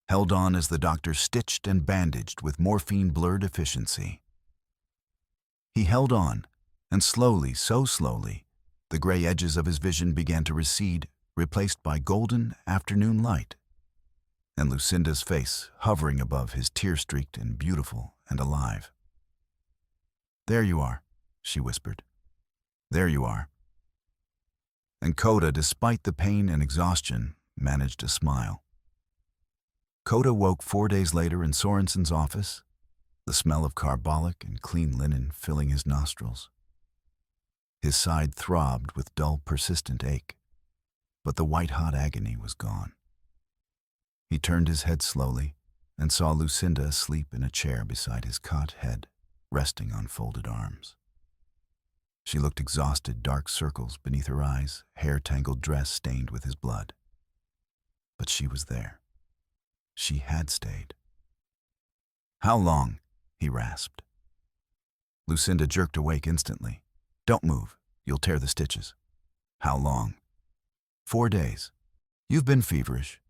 Held on as the doctor stitched and bandaged with morphine-blurred efficiency. He held on, and slowly, so slowly, the gray edges of his vision began to recede, replaced by golden afternoon light. And Lucinda's face hovering above his, tear-streaked and beautiful and alive. There you are, she whispered. There you are. And Coda, despite the pain and exhaustion, managed to smile. Coda woke 4 days later in Sorensen's office, the smell of carbolic and clean linen filling his nostrils. His side throbbed with dull, persistent ache, but the white-hot agony was gone. He turned his head slowly and saw Lucinda asleep in a chair beside his cot, head resting on folded arms. She looked exhausted, dark circles beneath her eyes, hair-tangled dress stained with his blood. But she was there. She had stayed. How long? He rasped. Lucinda jerked awake instantly. Don't move. You'll tear the stitches. How long? 4 days. You've been feverish.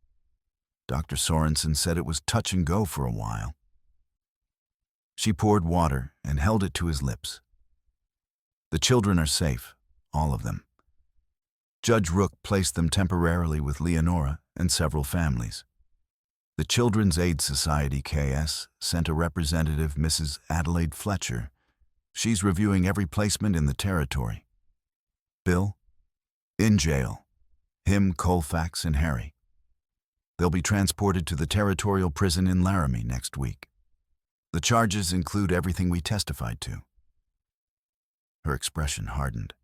Dr. Sorensen said it was touch and go for a while. She poured water and held it to his lips. The children are safe, all of them. Judge Rook placed them temporarily with Leonora and several families. The Children's Aid Society, KS, sent a representative, Mrs. Adelaide Fletcher. She's reviewing every placement in the territory. Bill? In jail. Him, Colfax, and Harry. They'll be transported to the territorial prison in Laramie next week. The charges include everything we testified to. Her expression hardened.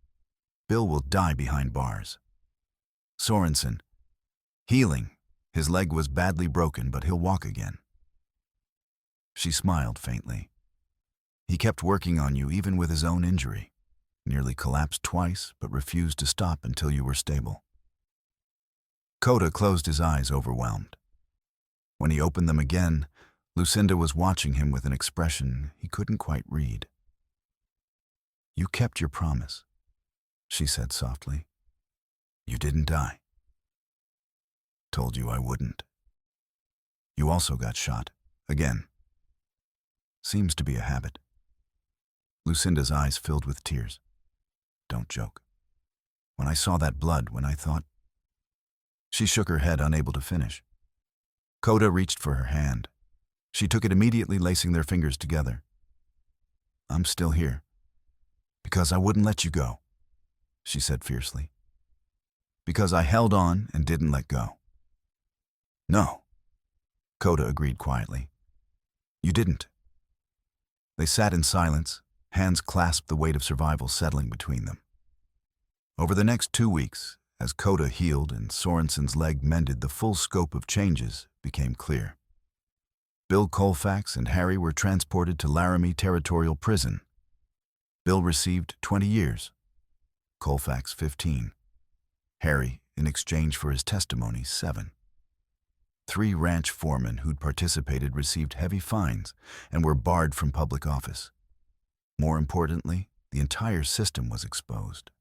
Bill will die behind bars. Sorensen. Healing. His leg was badly broken, but he'll walk again. She smiled faintly. He kept working on you even with his own injury. Nearly collapsed twice, but refused to stop until you were stable. Coda closed his eyes, overwhelmed. When he opened them again, Lucinda was watching him with an expression he couldn't quite read. You kept your promise, she said softly. You didn't die. Told you I wouldn't. You also got shot, again. Seems to be a habit. Lucinda's eyes filled with tears. Don't joke. When I saw that blood, when I thought... She shook her head, unable to finish. Coda reached for her hand. She took it immediately, lacing their fingers together. I'm still here. Because I wouldn't let you go, she said fiercely. Because I held on and didn't let go. No, Coda agreed quietly. You didn't. They sat in silence, hands clasped, the weight of survival settling between them. Over the next 2 weeks, as Coda healed and Sorensen's leg mended, the full scope of changes became clear. Bill Colfax and Harry were transported to Laramie Territorial Prison. Bill received 20 years, Colfax 15. Harry, in exchange for his testimony, 7. 3 ranch foremen who'd participated received heavy fines and were barred from public office. More importantly, the entire system was exposed.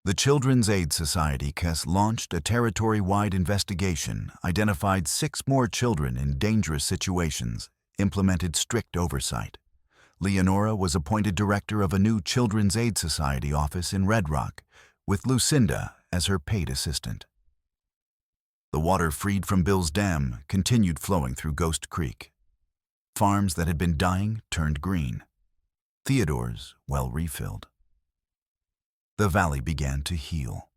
The Children's Aid Society (CAS) launched a territory-wide investigation, identified 6 more children in dangerous situations, implemented strict oversight. Leonora was appointed director of a new Children's Aid Society office in Red Rock, with Lucinda as her paid assistant. The water freed from Bill's Dam continued flowing through Ghost Creek. Farms that had been dying turned green. Theodore's well refilled. The valley began to heal.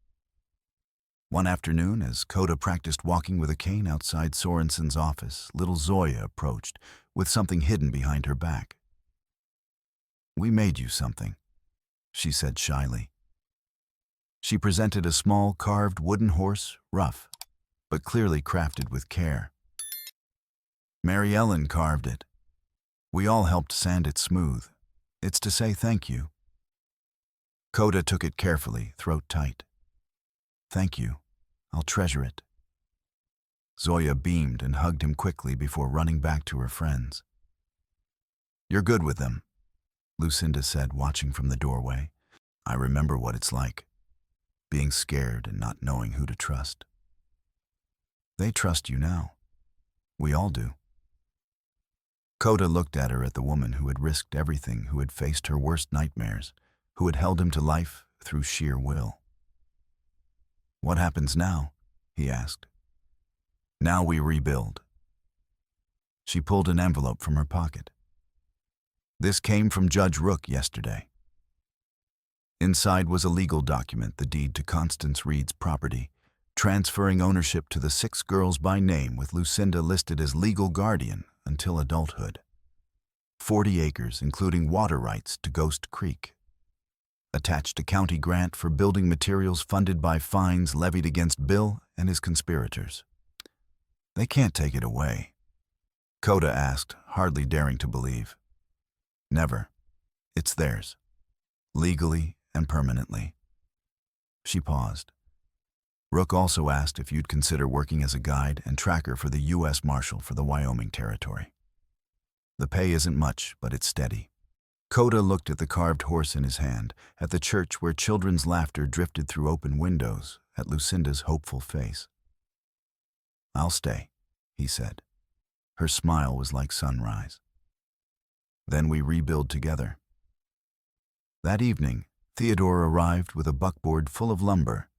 One afternoon, as Coda practiced walking with a cane outside Sorensen's office, little Zoya approached, with something hidden behind her back. "We made you something," she said shyly. She presented a small carved wooden horse, rough, but clearly crafted with care. "Mary Ellen carved it. We all helped sand it smooth. It's to say thank you." Coda took it carefully, throat tight. "Thank you. I'll treasure it." Zoya beamed and hugged him quickly before running back to her friends. "You're good with them," Lucinda said, watching from the doorway. "I remember what it's like, being scared and not knowing who to trust." "They trust you now. We all do." Coda looked at her, at the woman who had risked everything, who had faced her worst nightmares, who had held him to life through sheer will. "What happens now?" he asked. "Now we rebuild." She pulled an envelope from her pocket. "This came from Judge Rook yesterday." Inside was a legal document, the deed to Constance Reed's property, transferring ownership to the 6 girls by name, with Lucinda listed as legal guardian until adulthood. 40 acres, including water rights to Ghost Creek. Attached a county grant for building materials funded by fines levied against Bill and his conspirators. "They can't take it away?" Coda asked, hardly daring to believe. "Never. It's theirs. Legally and permanently." She paused. "Rook also asked if you'd consider working as a guide and tracker for the U.S. Marshal for the Wyoming Territory. The pay isn't much, but it's steady." Coda looked at the carved horse in his hand, at the church where children's laughter drifted through open windows, at Lucinda's hopeful face. "I'll stay," he said. Her smile was like sunrise. "Then we rebuild together." That evening, Theodore arrived with a buckboard full of lumber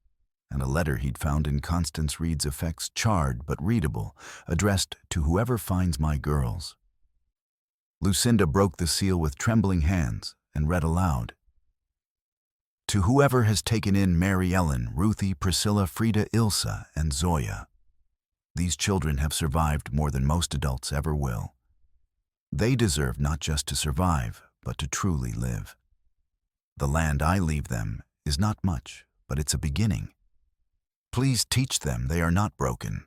and a letter he'd found in Constance Reed's effects, charred but readable, addressed to "Whoever finds my girls." Lucinda broke the seal with trembling hands and read aloud. "To whoever has taken in Mary Ellen, Ruthie, Priscilla, Frida, Ilsa, and Zoya. These children have survived more than most adults ever will. They deserve not just to survive, but to truly live. The land I leave them is not much, but it's a beginning. Please teach them they are not broken.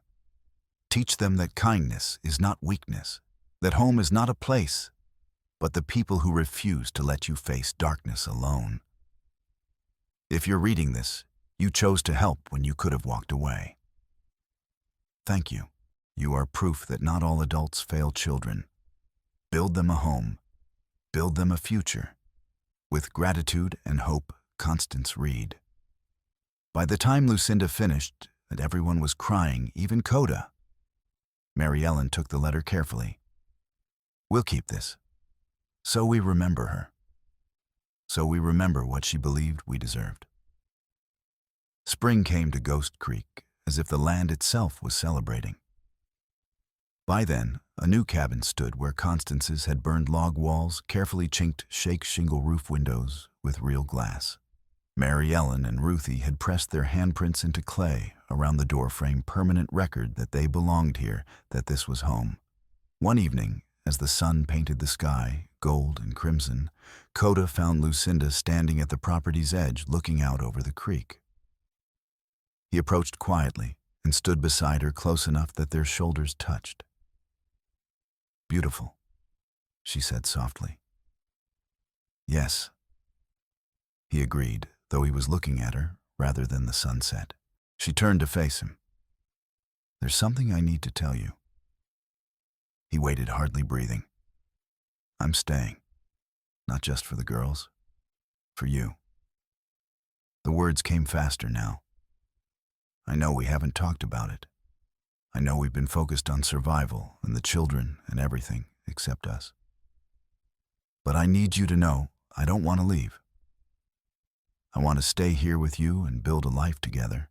Teach them that kindness is not weakness, that home is not a place, but the people who refuse to let you face darkness alone. If you're reading this, you chose to help when you could have walked away. Thank you. You are proof that not all adults fail children. Build them a home. Build them a future. With gratitude and hope, Constance Reed." By the time Lucinda finished, and everyone was crying, even Coda, Mary Ellen took the letter carefully. "We'll keep this. So we remember her. So we remember what she believed we deserved." Spring came to Ghost Creek, as if the land itself was celebrating. By then, a new cabin stood where Constance's had burned log walls, carefully chinked shake shingle roof windows with real glass. Mary Ellen and Ruthie had pressed their handprints into clay around the doorframe, permanent record that they belonged here, that this was home. One evening, as the sun painted the sky, gold and crimson, Coda found Lucinda standing at the property's edge, looking out over the creek. He approached quietly and stood beside her, close enough that their shoulders touched. "Beautiful," she said softly. "Yes," he agreed, though he was looking at her rather than the sunset. She turned to face him. "There's something I need to tell you." He waited, hardly breathing. "I'm staying. Not just for the girls. For you." The words came faster now. I know we haven't talked about it. I know we've been focused on survival and the children and everything except us. But I need you to know I don't want to leave. I want to stay here with you and build a life together.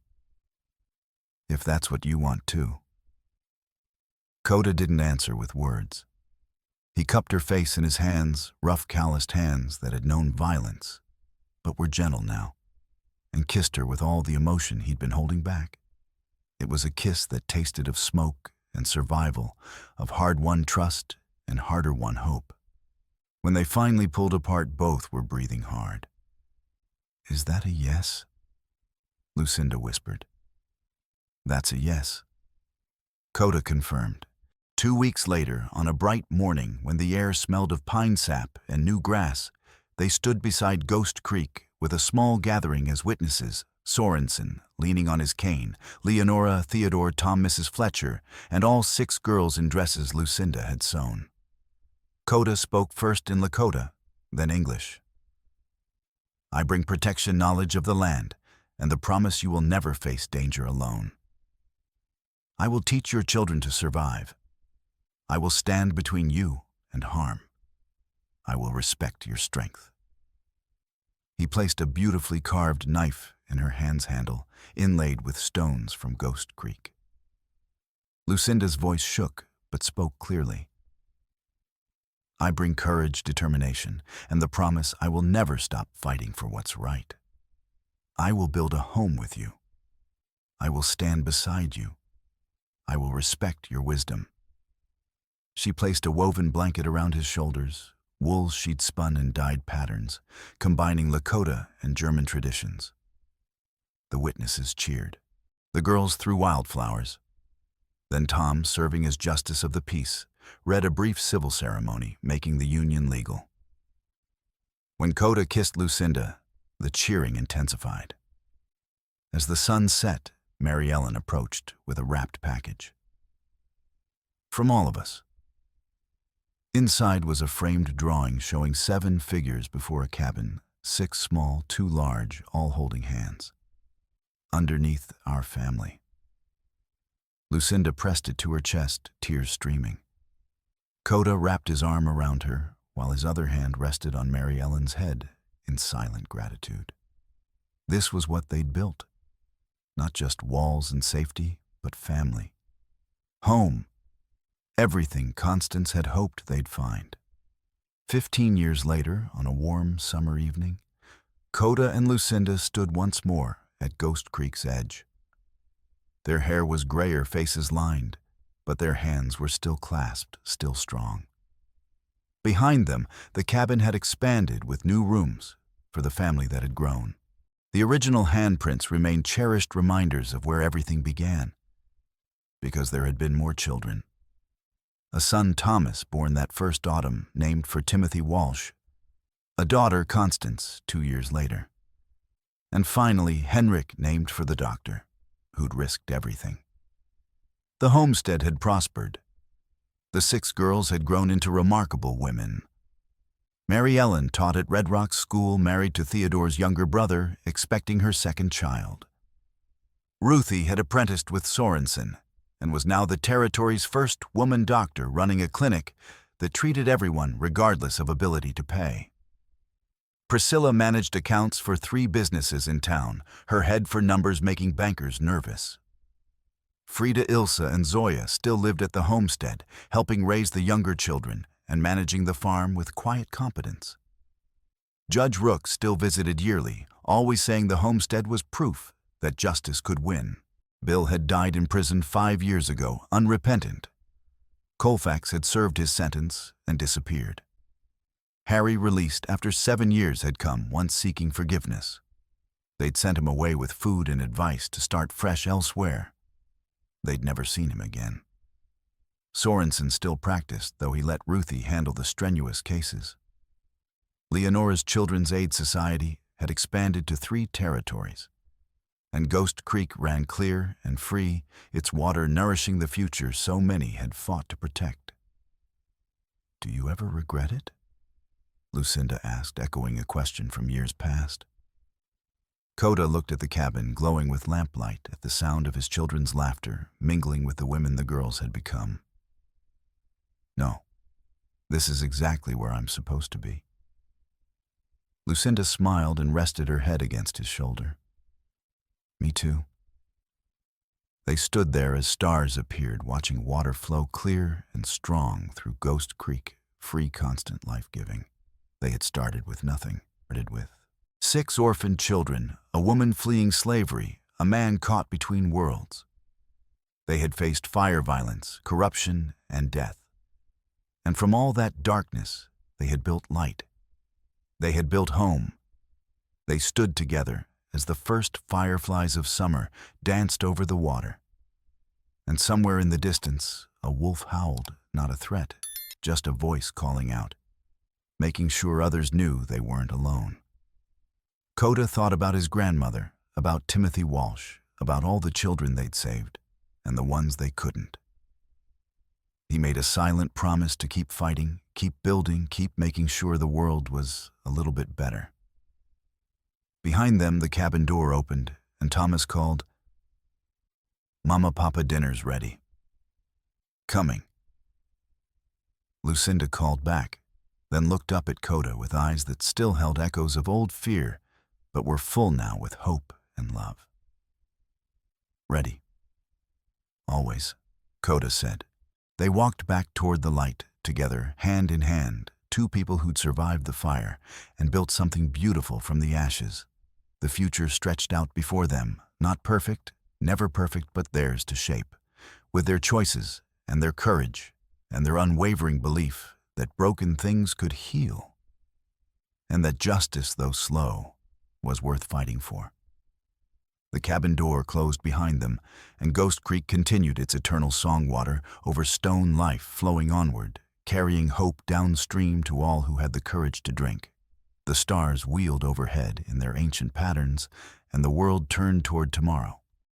If that's what you want too. Coda didn't answer with words. He cupped her face in his hands, rough, calloused hands that had known violence, but were gentle now, and kissed her with all the emotion he'd been holding back. It was a kiss that tasted of smoke and survival, of hard-won trust and harder-won hope. When they finally pulled apart, both were breathing hard. "Is that a yes?" Lucinda whispered. "That's a yes." Coda confirmed. 2 weeks later, on a bright morning when the air smelled of pine sap and new grass, they stood beside Ghost Creek with a small gathering as witnesses: Sorensen, leaning on his cane, Leonora, Theodore, Tom, Mrs. Fletcher, and all 6 girls in dresses Lucinda had sewn. Coda spoke first in Lakota, then English. "I bring protection, knowledge of the land, and the promise you will never face danger alone. I will teach your children to survive. I will stand between you and harm. I will respect your strength." He placed a beautifully carved knife in her hand's handle, inlaid with stones from Ghost Creek. Lucinda's voice shook, but spoke clearly. "I bring courage, determination, and the promise I will never stop fighting for what's right. I will build a home with you. I will stand beside you. I will respect your wisdom." She placed a woven blanket around his shoulders, wool she'd spun in dyed patterns, combining Lakota and German traditions. The witnesses cheered. The girls threw wildflowers. Then Tom, serving as justice of the peace, read a brief civil ceremony making the union legal. When Coda kissed Lucinda, the cheering intensified. As the sun set, Mary Ellen approached with a wrapped package. "From all of us." Inside was a framed drawing showing 7 figures before a cabin, 6 small, 2 large, all holding hands. "Underneath our family." Lucinda pressed it to her chest, tears streaming. Coda wrapped his arm around her, while his other hand rested on Mary Ellen's head in silent gratitude. This was what they'd built. Not just walls and safety, but family. Home. Everything Constance had hoped they'd find. 15 years later, on a warm summer evening, Coda and Lucinda stood once more at Ghost Creek's edge. Their hair was grayer, faces lined, but their hands were still clasped, still strong. Behind them, the cabin had expanded with new rooms for the family that had grown. The original handprints remained cherished reminders of where everything began, because there had been more children. A son, Thomas, born that first autumn, named for Timothy Walsh. A daughter, Constance, 2 years later. And finally, Henrik, named for the doctor, who'd risked everything. The homestead had prospered. The 6 girls had grown into remarkable women. Mary Ellen taught at Red Rock School, married to Theodore's younger brother, expecting her second child. Ruthie had apprenticed with Sorensen and was now the territory's first woman doctor, running a clinic that treated everyone regardless of ability to pay. Priscilla managed accounts for 3 businesses in town, her head for numbers making bankers nervous. Frida, Ilsa, and Zoya still lived at the homestead, helping raise the younger children and managing the farm with quiet competence. Judge Rook still visited yearly, always saying the homestead was proof that justice could win. Bill had died in prison 5 years ago, unrepentant. Colfax had served his sentence and disappeared. Harry, released after 7 years, had come, once seeking forgiveness. They'd sent him away with food and advice to start fresh elsewhere. They'd never seen him again. Sorensen still practiced, though he let Ruthie handle the strenuous cases. Leonora's Children's Aid Society had expanded to 3 territories, and Ghost Creek ran clear and free, its water nourishing the future so many had fought to protect. "Do you ever regret it?" Lucinda asked, echoing a question from years past. Coda looked at the cabin, glowing with lamplight at the sound of his children's laughter, mingling with the women the girls had become. No, this is exactly where I'm supposed to be. Lucinda smiled and rested her head against his shoulder. Me too. They stood there as stars appeared, watching water flow clear and strong through Ghost Creek, free, constant life-giving. They had started with nothing, started with 6 orphaned children, a woman fleeing slavery, a man caught between worlds. They had faced fire violence, corruption, and death. And from all that darkness, they had built light. They had built home. They stood together as the first fireflies of summer danced over the water. And somewhere in the distance, a wolf howled, not a threat, just a voice calling out, making sure others knew they weren't alone. Coda thought about his grandmother, about Timothy Walsh, about all the children they'd saved, and the ones they couldn't. He made a silent promise to keep fighting, keep building, keep making sure the world was a little bit better. Behind them, the cabin door opened, and Thomas called, "Mama, Papa, dinner's ready." "Coming." Lucinda called back, then looked up at Coda with eyes that still held echoes of old fear, but were full now with hope and love. "Ready." "Always," Coda said. They walked back toward the light, together, hand in hand, 2 people who'd survived the fire and built something beautiful from the ashes. The future stretched out before them, not perfect, never perfect, but theirs to shape, with their choices and their courage and their unwavering belief that broken things could heal, and that justice, though slow, was worth fighting for. The cabin door closed behind them, and Ghost Creek continued its eternal songwater over stone life, flowing onward, carrying hope downstream to all who had the courage to drink. The stars wheeled overhead in their ancient patterns, and the world turned toward tomorrow.